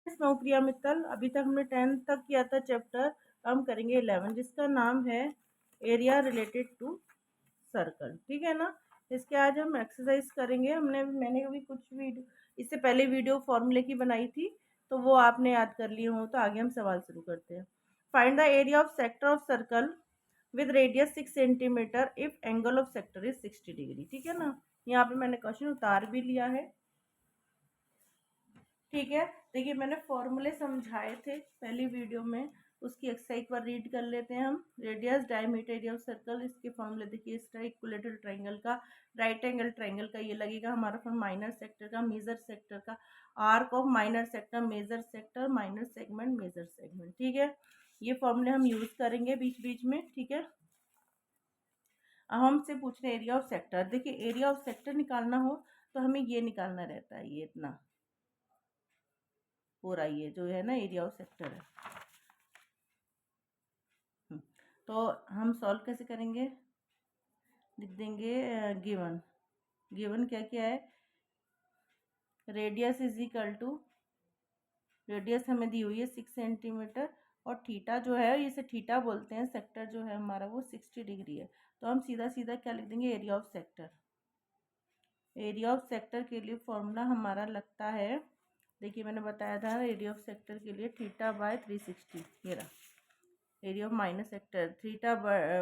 मैं हूँ प्रिया मित्तल। अभी तक हमने 10th तक किया था चैप्टर, हम करेंगे 11 जिसका नाम है एरिया रिलेटेड टू सर्कल। ठीक है ना। इसके आज हम एक्सरसाइज करेंगे। मैंने अभी कुछ वीडियो इससे पहले वीडियो फॉर्मूले की बनाई थी, तो वो आपने याद कर लिए हो। तो आगे हम सवाल शुरू करते हैं। Find the area of sector of circle with radius 6 centimetre if angle of sector is 60 degree. ठीक है ना। यहाँ पे मैंने क्वेश्चन उतार भी लिया है। ठीक है। देखिए, मैंने फॉर्मूले समझाए थे पहली वीडियो में, उसकी एक्सरसाइज एक बार रीड कर लेते हैं हम। Radius diameter area of circle, इसके फॉर्मूले देखिए। इसका इक्विलेटरल ट्रायंगल का, राइट एंगल ट्रायंगल का ये लगेगा हमारा फॉर्म माइनर सेक्टर का, मेजर सेक्टर का, arc of minor sector, major sector, minor segment, major segment. ठीक है। ये फॉर्मूले हम यूज करेंगे बीच बीच में। ठीक है। अब हमसे पूछ रहे एरिया ऑफ सेक्टर। देखिए, एरिया ऑफ सेक्टर निकालना हो तो हमें ये निकालना रहता है, ये इतना पूरा, ये जो है ना एरिया ऑफ सेक्टर है। तो हम सॉल्व कैसे करेंगे? लिख देंगे गिवन। गिवन क्या क्या है? Radius is equal to, radius हमें दी हुई है 6 सेंटीमीटर, और थीटा जो है, इसे थीटा बोलते हैं, सेक्टर जो है हमारा वो 60 डिग्री है। तो हम सीधा सीधा क्या लिख देंगे? Area of sector. Area of sector के लिए फॉर्मूला हमारा लगता है, देखिए मैंने बताया था एरिया ऑफ सेक्टर के लिए थीटा बाय 360। ये रहा area of minus sector, theta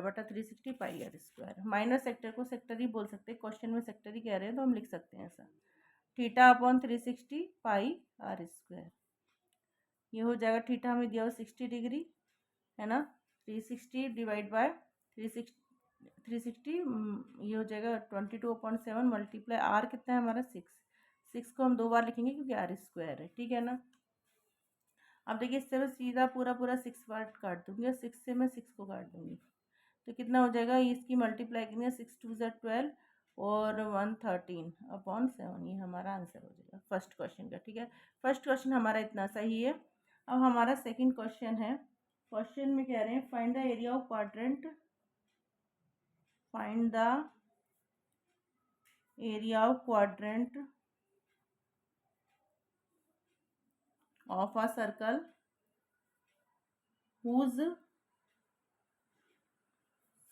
बटा 360 pi r square. Minus sector को सेक्टर ही बोल सकते हैं, क्वेश्चन में सेक्टर ही कह रहे हैं तो हम लिख सकते हैं ऐसा, theta upon 360 pi r square. ये हो जाएगा, थीटा हमें दिया हुआ 60 डिग्री है ना, 360 डिवाइड बाय 360, ये हो जाएगा 22/7 मल्टीप्लाई आर कितना है हमारा 6। 6 को हम 2 बार लिखेंगे क्योंकि आर स्क्वायर है। ठीक है ना। अब देखिए, इससे मैं सीधा पूरा पूरा 6 बार काट दूंगी, और 6 से मैं 6 को काट दूंगी, तो कितना हो जाएगा? इसकी मल्टीप्लाई करेंगे, 6 2 ज़ा 12 और 113/7। ये हमारा आंसर हो जाएगा फर्स्ट क्वेश्चन का। ठीक है। फर्स्ट क्वेश्चन हमारा इतना सही है। अब हमारा सेकंड क्वेश्चन है। क्वेश्चन में कह रहे हैं find the area of quadrant, find the area of quadrant of a circle whose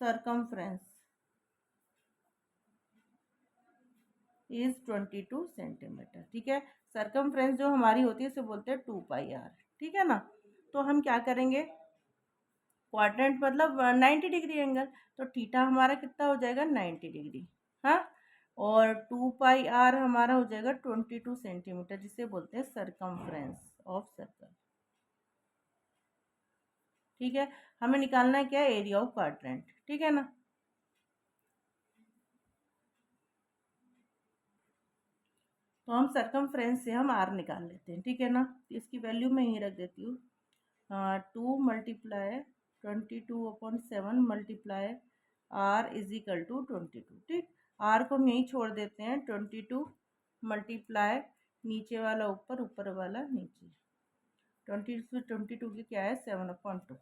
circumference is 22 centimetre. ठीक है। सरकमफ्रेंस जो हमारी होती है उसे बोलते हैं 2 पाई आर। ठीक है ना। तो हम क्या करेंगे? क्वाड्रेंट मतलब 90 डिग्री एंगल, तो थीटा हमारा कितना हो जाएगा? 90 डिग्री। हाँ। और 2 पाई आर हमारा हो जाएगा 22 सेंटीमीटर, जिसे बोलते हैं सरकमफ्रेंस ऑफ सर्कल। ठीक है। हमें निकालना है क्या? Area of quadrant. ठीक है ना। तो हम सरकमफ्रेंस से हम आर निकाल लेते हैं। ठीक है ना। इसकी वैल्यू मैं यहीं रख देती हूँ, 2 multiply 22/7 multiply r is equal to 22। ठीक। आर को हम यहीं छोड़ देते हैं, 22 मल्टीप्लाई नीचे वाला ऊपर, ऊपर वाला नीचे, 22 से 22 की क्या है? 7/2।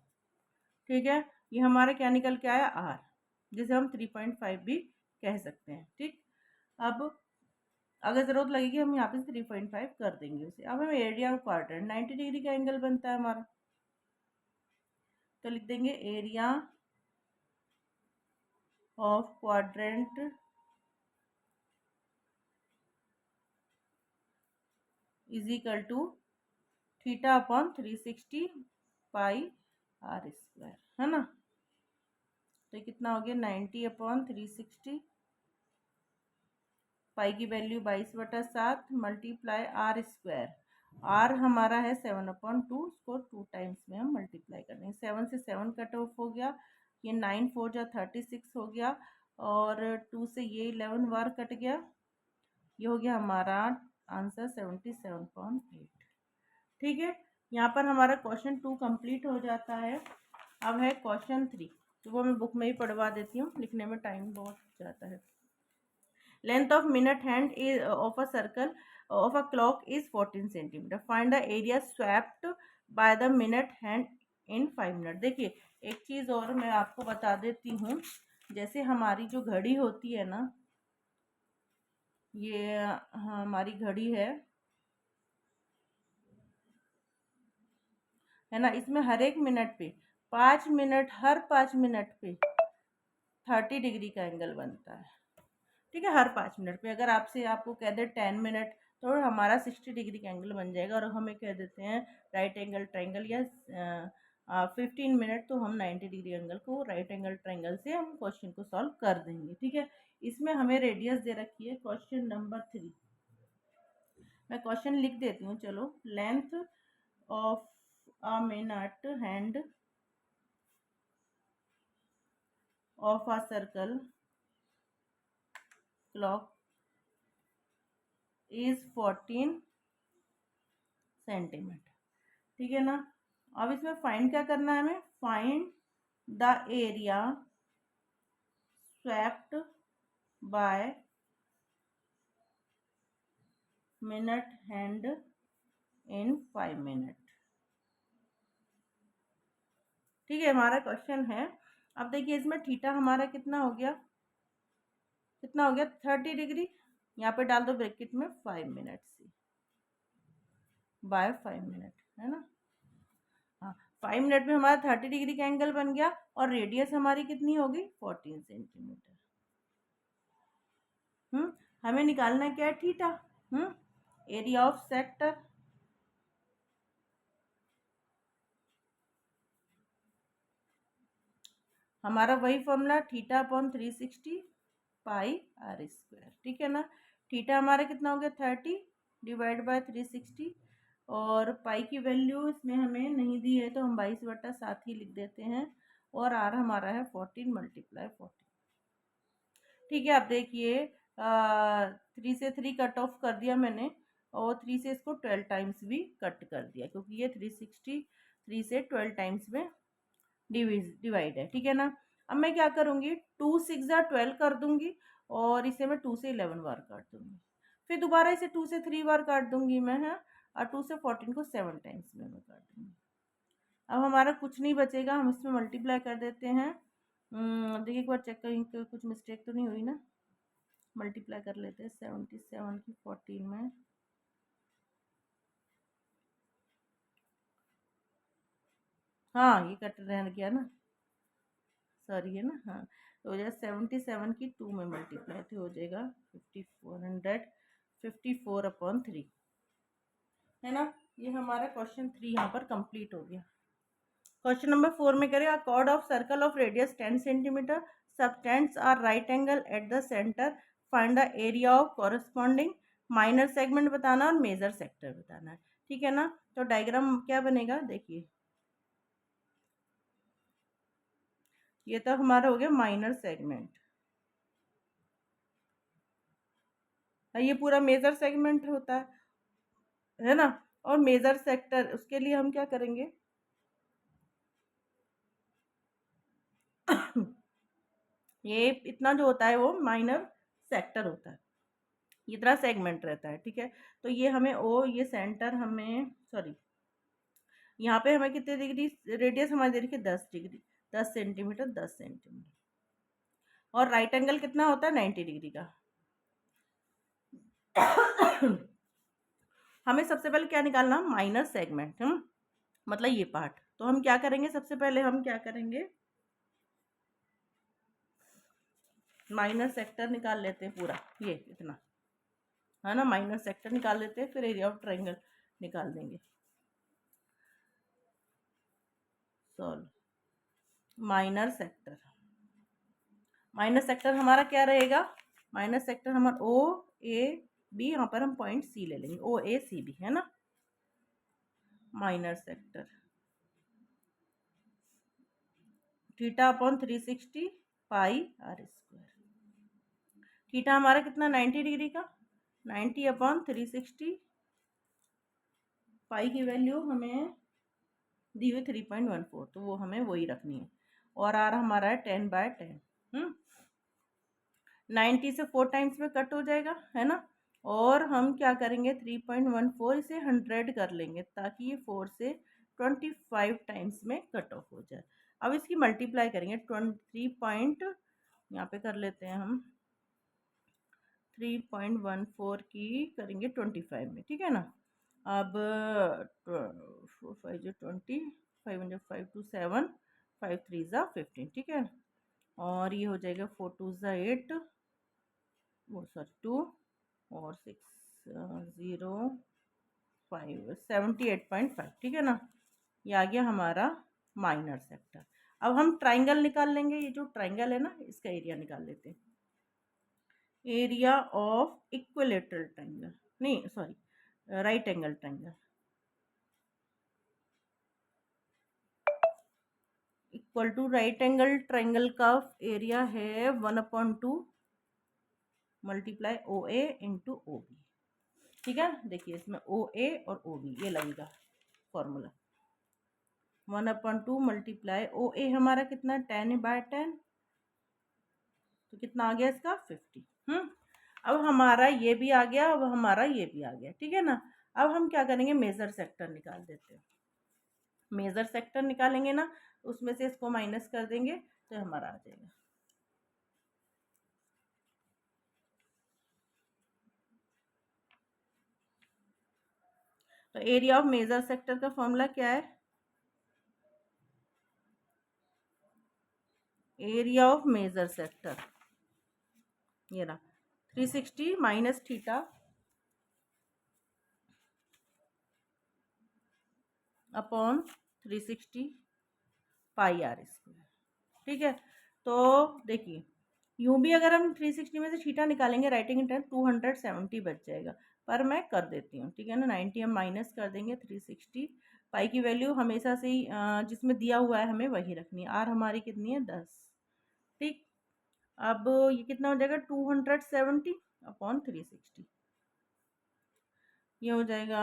ठीक है। ये हमारा क्या निकल के आया? आर, जिसे हम 3.5 भी कह सकते हैं। ठीक। अब अगर ज़रूरत लगेगी हम यहाँ पे 3.5 कर देंगे उसे। अब हमें एरिया ऑफ क्वाड्रेंट, 90 डिग्री का एंगल बनता है हमारा, तो लिख देंगे area of quadrant is equal to theta upon 360 pi r square, है ना। तो कितना हो गया? 90/360, पाई की value 22/7 multiply r square. R हमारा है 7/2, उसको 2 टाइम्स में हम मल्टीप्लाई कर देंगे। 7 से 7 कट ऑफ हो गया, ये 9 4 जा 36 हो गया, और 2 से ये 11 बार कट गया, ये हो गया हमारा आंसर 77.8। ठीक है। यहाँ पर हमारा क्वेश्चन 2 कंप्लीट हो जाता है। अब है क्वेश्चन 3, तो वो मैं बुक में ही पढ़वा देती हूँ, लिखने में टाइम बहुत जाता है। Length of minute hand is of a circle of a clock is 14 centimetre. Find the area swapped by the minute hand in 5 minute. देखिए, एक चीज़ और मैं आपको बता देती हूँ, जैसे हमारी जो घड़ी होती है ना, ये हमारी घड़ी है, है ना। इसमें हर एक मिनट पे 5 मिनट, हर 5 मिनट पे 30 डिग्री का एंगल बनता है। ठीक है, हर 5 मिनट पे अगर आपसे आपको कह दे 10 मिनट, तो हमारा 60 डिग्री का एंगल बन जाएगा। और हमें कह देते हैं राइट एंगल ट्राइंगल या 15 मिनट, तो हम 90 डिग्री एंगल को राइट एंगल ट्राइंगल से हम क्वेश्चन को सॉल्व कर देंगे। ठीक है, इसमें हमें रेडियस दे रखी है क्वेश्चन नंबर 3। मैं क्वेश्चन लिख देती हूँ, चलो। Length of a minute hand of a circle clock is 14 centimetre. ठीक है ना। अब इसमें फाइंड क्या करना है हमें, find the area swept by minute hand in 5 minute. ठीक है, हमारा क्वेश्चन है। अब देखिए इसमें थीटा हमारा कितना हो गया, 30 डिग्री। यहाँ पे डाल दो ब्रैकेट में 5 मिनट से बाय 5 मिनट, है ना। हाँ, 5 मिनट में हमारा 30 डिग्री का एंगल बन गया और रेडियस हमारी कितनी होगी, 14 सेंटीमीटर। हमें निकालना क्या है, थीटा। एरिया ऑफ सेक्टर, हमारा वही formula, theta upon 360 pi r square. ठीक है ना। थीटा हमारा कितना हो गया, 30 डिवाइड बाय 360, और पाई की वैल्यू इसमें हमें नहीं दी है तो हम 22/7 ही लिख देते हैं। और आर हमारा है 14 मल्टीप्लाई 14। ठीक है, अब देखिए 3 से 3 कट ऑफ कर दिया मैंने, और 3 से इसको 12 टाइम्स भी कट कर दिया, क्योंकि ये 360 3 से 12 टाइम्स में डिवाइड है। ठीक है ना। अब मैं क्या करूँगी, 2 6 × 12 कर दूंगी, और इसे मैं 2 से 11 बार काट दूंगी। फिर दोबारा इसे 2 से 3 बार काट दूंगी मैं, है। और 2 से 14 को 7 टाइम्स में मैं काट दूंगी। अब हमारा कुछ नहीं बचेगा, हम इसमें मल्टीप्लाई कर देते हैं। देखिए एक बार चेक करें कि कुछ मिस्टेक तो नहीं हुई ना। मल्टीप्लाई कर लेते हैं 77 की 14 में। हाँ, ये कट रह गया ना, सॉरी, है ना। हाँ, तो हो जाएगा 77 की 2 में मल्टीप्लाई, तो हो जाएगा 5454/3, है ना। ये हमारा क्वेश्चन 3 यहाँ पर कंप्लीट हो गया। क्वेश्चन नंबर 4 में करें, a chord of circle of radius 10 centimetre subtends are right angle at the centre, find the area of corresponding. Minor segment बताना और मेजर सेक्टर बताना है। ठीक है ना। तो डायग्राम क्या बनेगा, देखिए ये तो हमारा हो गया माइनर सेगमेंट, ये पूरा मेजर सेगमेंट होता है ना। और मेजर सेक्टर, उसके लिए हम क्या करेंगे ये इतना जो होता है वो माइनर सेक्टर होता है, इतना सेगमेंट रहता है। ठीक है, तो ये हमें ओ, ये सेंटर हमें, सॉरी, यहाँ पे हमें कितने डिग्री रेडियस हमारी दे रखी है, 10 डिग्री, 10 सेंटीमीटर, 10 सेंटीमीटर। और राइट एंगल कितना होता है, 90 डिग्री का। हमें सबसे पहले क्या निकालना, माइनर सेगमेंट, मतलब ये पार्ट। तो हम क्या करेंगे, सबसे पहले हम क्या करेंगे, माइनर सेक्टर निकाल लेते हैं पूरा, ये इतना, है ना। माइनर सेक्टर निकाल लेते हैं, फिर एरिया ऑफ ट्रायंगल निकाल देंगे। Solve minor sector. Minor sector हमारा क्या रहेगा, माइनर सेक्टर हमारा ओ ए बी, यहाँ पर हम पॉइंट सी ले लेंगे, ओ ए सी बी, है ना। Minor sector theta upon 360 pi r square. Theta हमारा कितना, 90 डिग्री का, 90/360, पाई की वैल्यू हमें दी हुई 3.14, तो वो हमें वही रखनी है। और आर हमारा है 10/10। 90 से 4 टाइम्स में कट हो जाएगा, है ना। और हम क्या करेंगे, 3.14 इसे 100 कर लेंगे, ताकि ये 4 से 25 टाइम्स में कट ऑफ हो जाए। अब इसकी मल्टीप्लाई करेंगे, 3 पॉइंट यहाँ पे कर लेते हैं हम, 3.14 की करेंगे 25 में, ठीक है ना। अब 5 जो 20, 5 × 5 2 7, 5 3 15, ठीक है। और ये हो जाएगा 4 2 8, वो सॉरी 2, और 6 0 5 78.5, ठीक है ना। ये आ गया हमारा माइनर सेक्टर। अब हम ट्राइंगल निकाल लेंगे, ये जो ट्राइंगल है ना इसका एरिया निकाल लेते हैं। एरिया ऑफ इक्विलेटरल ट्राइंगल, नहीं sorry right angle triangle, equal to right angle triangle का एरिया है 1/2 multiply O A into O B, ठीक है। देखिए इसमें ओ ए और ओ बी ये लगेगा फॉर्मूला, 1/2 मल्टीप्लाई ओ ए हमारा कितना 10/10, तो कितना आ गया इसका 50। अब हमारा ये भी आ गया, अब हमारा ये भी आ गया, ठीक है ना। अब हम क्या करेंगे, मेजर सेक्टर निकाल देते हैं। मेजर सेक्टर निकालेंगे ना, उसमें से इसको माइनस कर देंगे तो हमारा आ जाएगा। तो एरिया ऑफ मेजर सेक्टर का फॉर्मूला क्या है, एरिया ऑफ मेजर सेक्टर ये रहा 360 minus theta upon 360 pi r square, ठीक है। तो देखिए यूं भी अगर हम 360 में से थीटा निकालेंगे राइटिंग इन टर्म 270 बच जाएगा, पर मैं कर देती हूँ, ठीक है ना। 90 हम माइनस कर देंगे 360, पाई की वैल्यू हमेशा से ही जिसमें दिया हुआ है हमें वही रखनी है। आर हमारी कितनी है 10, ठीक। अब ये कितना हो जाएगा 270 अपॉन 360, ये हो जाएगा,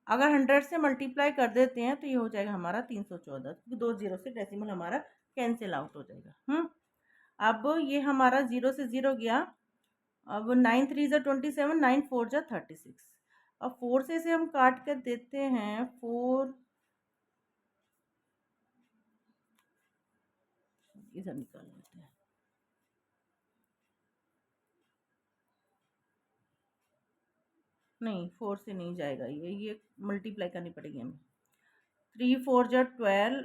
अगर 100 से मल्टीप्लाई कर देते हैं तो ये हो जाएगा हमारा 314, क्योंकि 2 जीरो से डेसिमल हमारा कैंसिल आउट हो जाएगा। अब ये हमारा 0 से 0 गया, अब 9 3 ज़ा 27, 9 4 ज़ा 36। अब 4 से इसे हम काट कर देते हैं 4, इधर निकाल लेते हैं, नहीं 4 से नहीं जाएगा, ये मल्टीप्लाई करनी पड़ेगी हमें। 3 4 ज़ा 12,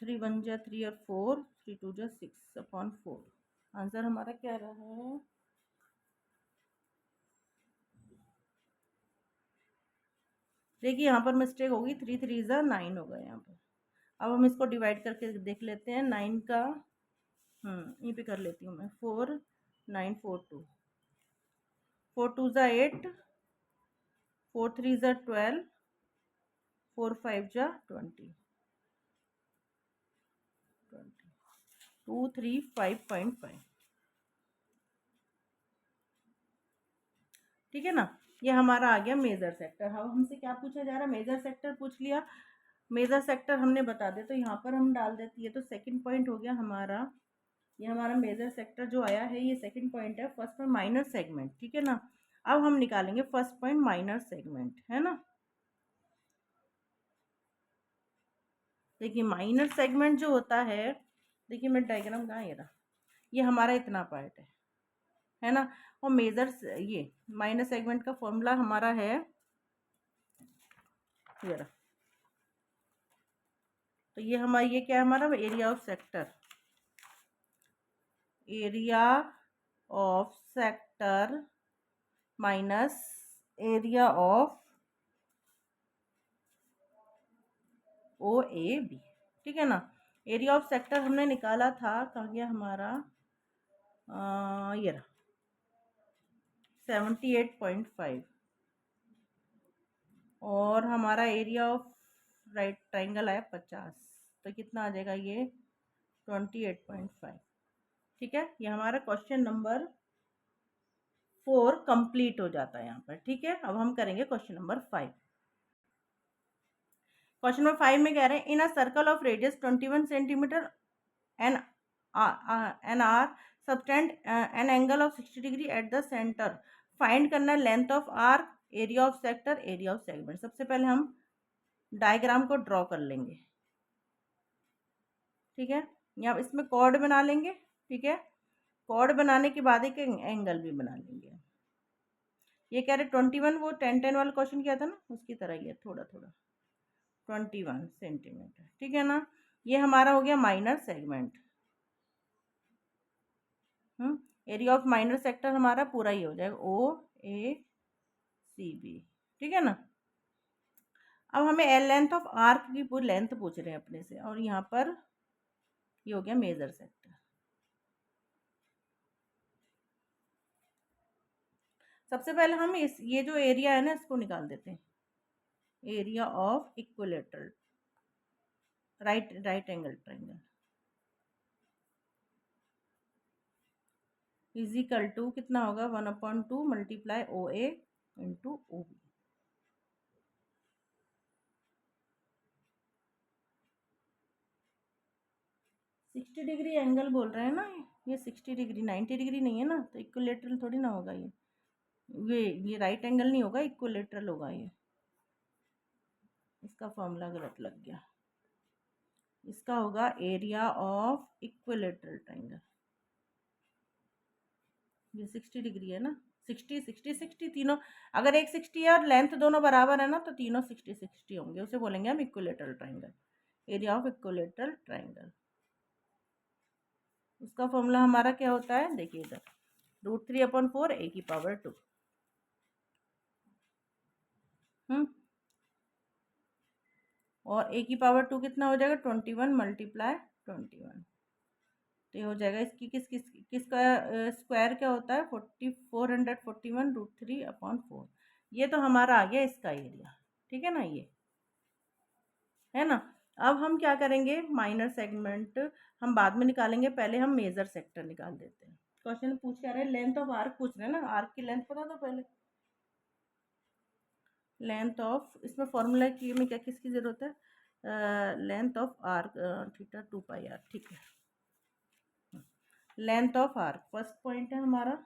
3 1 ज़ा 3 और 4, 3 2 ज़ा 6 अपॉन 4। आंसर हमारा क्या रहा है, देखिए यहाँ पर मिस्टेक होगी, 3 3 ज़ा 9 होगा यहाँ पर। अब हम इसको डिवाइड करके देख लेते हैं, 9 का यहीं पे कर लेती हूँ मैं, 4 9 4 2, 4 2 ज़ा 8, 4 3 ज़ा 12, 4 5 ज़ा 20, 235.5, ठीक है ना। ये हमारा आ गया मेजर सेक्टर। अब हमसे क्या पूछा जा रहा है, मेजर सेक्टर पूछ लिया, मेजर सेक्टर हमने बता दिया, तो यहाँ पर हम डाल देती है। तो सेकंड पॉइंट हो गया हमारा, ये हमारा मेजर सेक्टर जो आया है ये सेकंड पॉइंट है। फर्स्ट पॉइंट माइनर सेगमेंट, ठीक है ना। अब हम निकालेंगे फर्स्ट पॉइंट माइनर सेगमेंट, है ना। देखिए माइनर सेगमेंट जो होता है, देखिए मैं डायग्राम कहाँ, ये रहा, ये हमारा इतना पार्ट है ना। और मेजर ये माइनर सेगमेंट का फॉर्मूला हमारा है ये रहा। तो ये हमारा, ये क्या है हमारा, area of sector, area of sector minus area of O A B, ठीक है ना। एरिया ऑफ सेक्टर हमने निकाला था, कहाँ गया हमारा, ये रहा 78.5, और हमारा एरिया ऑफ राइट ट्राइंगल आया 50, तो कितना आ जाएगा ये 28.5, ठीक है। ये हमारा क्वेश्चन नंबर 4 कंप्लीट हो जाता है यहाँ पर, ठीक है। अब हम करेंगे क्वेश्चन नंबर 5। क्वेश्चन नंबर 5 में कह रहे हैं, in a circle of radius 21 centimetre an arc subtend an angle of 60 degree at the centre, find करना है length of arc, area of sector, area of segment. सबसे पहले हम डायग्राम को ड्रॉ कर लेंगे, ठीक है। यहाँ इसमें कॉर्ड बना लेंगे, ठीक है। कॉर्ड बनाने के बाद एक एंगल भी बना लेंगे। ये कह रहे 21, वो 10 10 वाला क्वेश्चन किया था ना, उसकी तरह ही है थोड़ा थोड़ा। 21 सेंटीमीटर। ठीक है ना, ये हमारा हो गया minor segment. Area of minor sector हमारा पूरा ही हो जाएगा OACB। ठीक है ना। अब हमें एल लेंथ ऑफ आर्क की पूरी लेंथ पूछ रहे हैं अपने से, और यहाँ पर ये हो गया मेजर सेक्टर। सबसे पहले हम ये जो एरिया है ना इसको निकाल देते हैं। Area of equilateral right angle triangle is equal to कितना होगा 1/2 multiply OA into OB। 60 degree angle बोल रहे हैं ना, ये 60 डिग्री 90 डिग्री नहीं है ना, तो इक्विलेटरल थोड़ी ना होगा ये राइट एंगल नहीं होगा, इक्विलेटरल होगा ये। इसका फॉर्मूला गलत लग गया, इसका होगा एरिया ऑफ इक्विलेटरल ट्रायंगल। ये 60 डिग्री है ना, 60 60 60 तीनों, अगर एक 60 है और लेंथ दोनों बराबर है ना तो तीनों 60 60 होंगे, उसे बोलेंगे हम equilateral triangle, area of equilateral triangle. उसका फॉर्मूला हमारा क्या होता है, देखिए इधर √3/4 A⁴ और A⁴ कितना हो जाएगा 21 मल्टीप्लाई 21, तो ये हो जाएगा इसकी किसका स्क्वायर क्या होता है 441 √3/4। ये तो हमारा आ गया इसका एरिया। ठीक है ना, ये है ना। अब हम क्या करेंगे, माइनर सेगमेंट हम बाद में निकालेंगे, पहले हम मेजर सेक्टर निकाल देते हैं। क्वेश्चन पूछ क्या रहे हैं, लेंथ ऑफ आर्क पूछ रहे हैं ना, आर्क की लेंथ पता था पहले। लेंथ ऑफ, इसमें फॉर्मूला की में क्या किसकी जरूरत है, length of arc theta 2πr। ठीक है, length of arc first point है हमारा,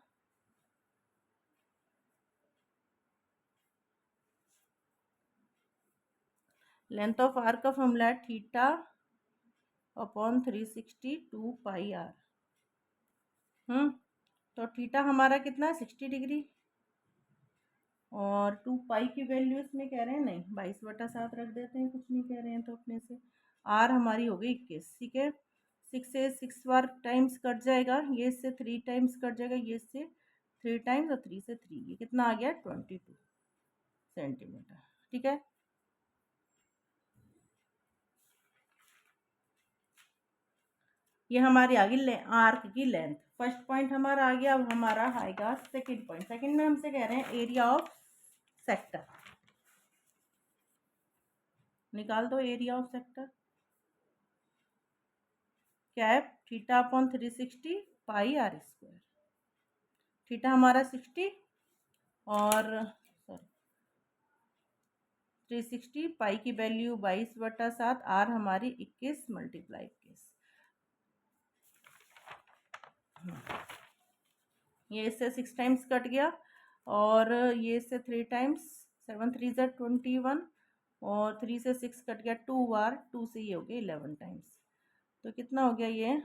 लेंथ ऑफ आर्क का फॉर्मूला है θ/360 2πr। तो थीटा हमारा कितना है 60 डिग्री, और 2 पाई की वैल्यू इसमें कह रहे हैं नहीं 22/7 रख देते हैं, कुछ नहीं कह रहे हैं तो अपने से। आर हमारी हो गई 21। ठीक है, 6 से 6 बार टाइम्स कट जाएगा, ये इससे 3 टाइम्स कट जाएगा, ये इससे 3 टाइम्स, और 3 से 3, ये कितना आ गया 22 सेंटीमीटर। ठीक है, ये हमारी आ गई आर्क की लेंथ। फर्स्ट पॉइंट हमारा आ गया। अब हमारा आएगा सेकंड पॉइंट। सेकंड में हमसे कह रहे हैं एरिया ऑफ सेक्टर, निकाल दो एरिया ऑफ सेक्टर। क्या है, θ/360 πr²। थीटा हमारा 60 और 360, पाई की वैल्यू 22/7, आर हमारी 21 मल्टीप्लाई 21। ये इससे 6 टाइम्स कट गया, और ये इससे 3 टाइम्स, 7 3 ज़ा 21, और 3 से 6 कट गया 2 बार, 2 से ये हो गया 11 टाइम्स। तो कितना हो गया ये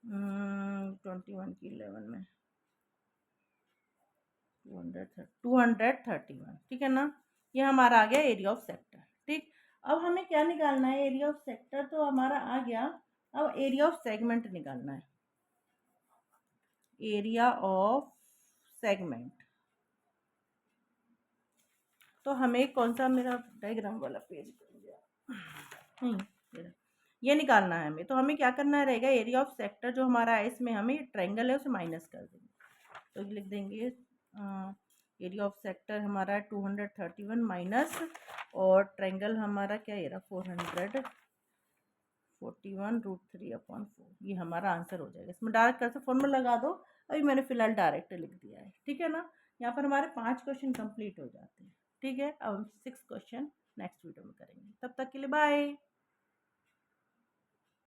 21 की 11 में 231। ठीक है ना, ये हमारा आ गया एरिया ऑफ सेक्टर। ठीक, अब हमें क्या निकालना है, एरिया ऑफ सेक्टर तो हमारा आ गया, अब एरिया ऑफ सेगमेंट निकालना है। एरिया ऑफ सेगमेंट, तो हमें कौन सा, मेरा डायग्राम वाला पेज ये निकालना है हमें। तो हमें क्या करना रहेगा, एरिया ऑफ सेक्टर जो हमारा है इसमें हमें ट्रायंगल है उसे माइनस कर देंगे, तो लिख देंगे एरिया ऑफ सेक्टर हमारा 231 माइनस, और ट्रायंगल हमारा क्या है 441 √3/4। ये हमारा आंसर हो जाएगा। इसमें डायरेक्ट कर से फॉर्मूला लगा दो, अभी मैंने फिलहाल डायरेक्ट लिख दिया है। ठीक है ना, यहाँ पर हमारे 5 क्वेश्चन कंप्लीट हो जाते हैं। ठीक है, अब हम 6 क्वेश्चन नेक्स्ट वीडियो में करेंगे। तब तक के लिए बाय।